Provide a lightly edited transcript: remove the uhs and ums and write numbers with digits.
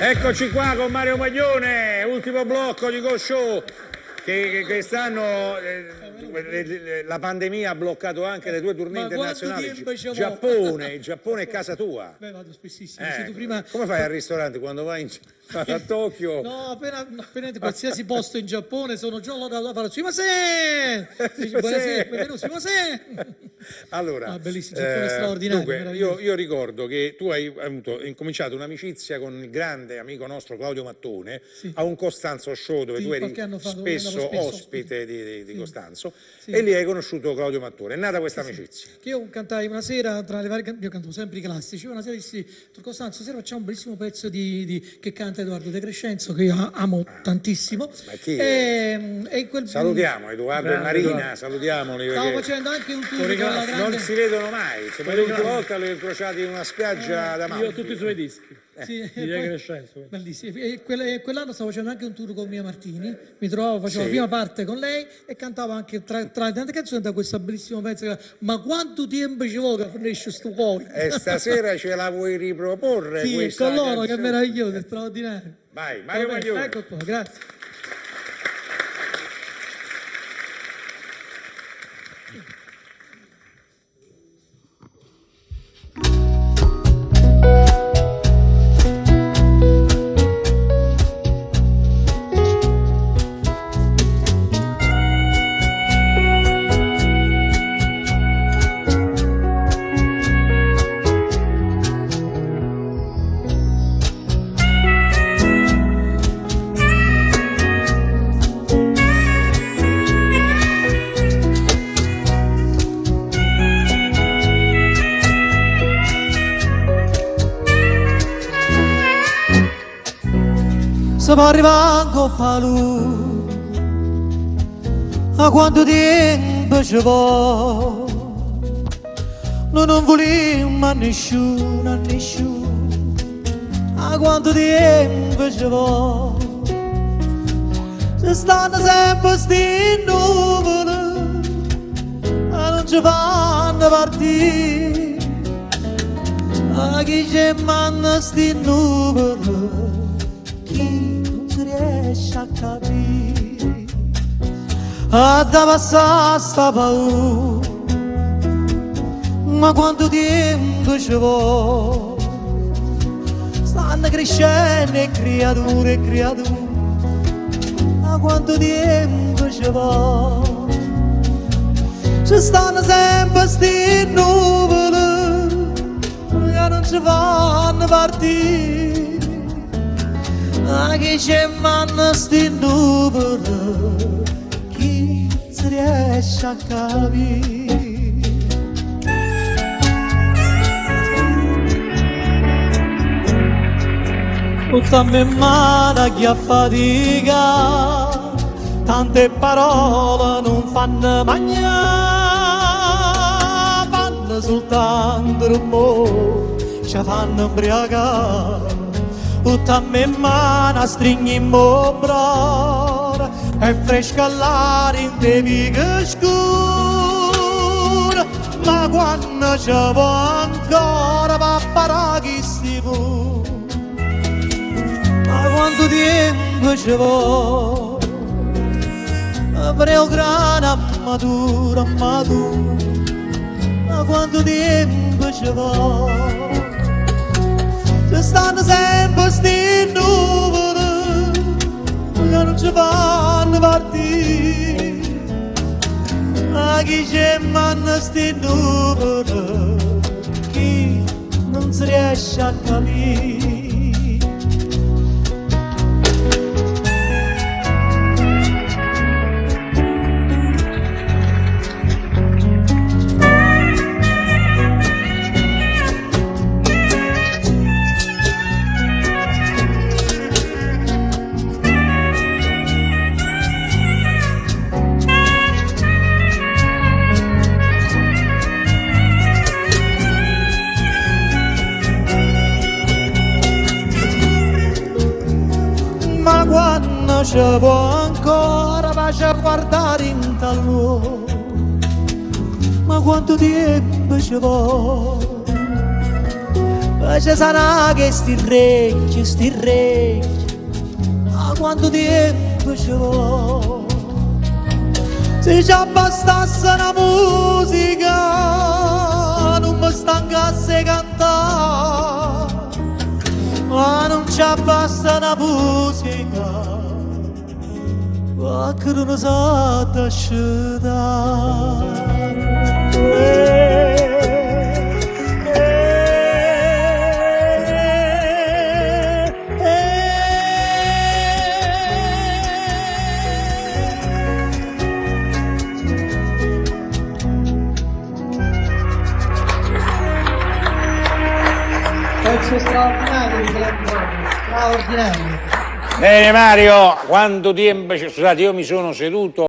Eccoci qua con Mario Maglione, ultimo blocco di Go Show. Che quest'anno la pandemia ha bloccato anche le tue tournée internazionali. Il Giappone è casa tua. Beh, vado spessissimo. Tu prima... Come fai al ristorante quando vai a Tokyo? No, appena qualsiasi posto in Giappone sono già là da fare. Buonasera. Allora, bellissimo, Giappone straordinario. Dunque, io ricordo che tu hai incominciato un'amicizia con il grande amico nostro Claudio Mattone a un Costanzo Show dove tu eri spesso ospite di Costanzo e lì hai conosciuto Claudio Mattone. È nata questa amicizia. Che io cantai una sera tra le varie io canto sempre i classici. Una sera dissi: Costanzo, stasera facciamo un bellissimo pezzo che canta Edoardo De Crescenzo, che io amo tantissimo. Ma chi? Salutiamo Edoardo e Marina, salutiamoli. Stavo facendo anche un tour con la grande... Non si vedono mai, se l'ultima volta li ho incrociati in una spiaggia da Malfi. Io ho tutti i suoi dischi. Sì, di De Crescenzo. Bellissimo. E quell'anno stavo facendo anche un tour con Mia Martini, mi trovavo, facevo la prima parte con lei e cantavo anche tra le tante canzoni da questo bellissimo pezzo. Ma quanto tempo ci vuole che finisce sto cuore? E stasera ce la vuoi riproporre? Sì, questa con loro, canzone? che meraviglioso, è straordinario. Vai, Mario Maglione. Ecco qua, grazie. Se può arrivare in Coppa Lu, a quanto tempo ci vuole, noi non vogliamo a nessuno, a quanto tempo ci vuole, ci stanno sempre sti nuvole, e non ci fanno partire, a chi ci manda sti nuvole, riesce a capire a da passare sta paura, ma quanto tempo ci vuole, stanno crescendo e creature, ma quanto tempo ci vuole, ci stanno sempre sti nuvole che non ci fanno partire, ma che c'è manna sti nuvole, chi si riesce a capire? Tutta me mano che a fatica, tante parole non fanno mangiare, fanno soltanto rumore, ci fanno imbriagare. Tutta me mano stringi in braccia e fresca l'aria in te viga scura, ma quando ci vuoi ancora va a chi si può, ma quanto tempo ci vuole, avrei un grano maturo, ma quanto tempo ci vuole, ci stanno sempre sti nuvole che non ci fanno partire, ma chi ci manda sti nuvole, chi non si riesce a capire. Ci può ancora faccia a guardare in tal luogo, ma quanto tempo ci vuole, Ma ci sarà che sti recchi, ma quanto tempo ci vuole? Se ci abbastasse la musica, non mi stancasse cantare, ma non ci abbasta la musica, qualche non sa t'asciutare. Pezzo straordinario di straordinario. Bene Mario, quanto tempo, scusate, io mi sono seduto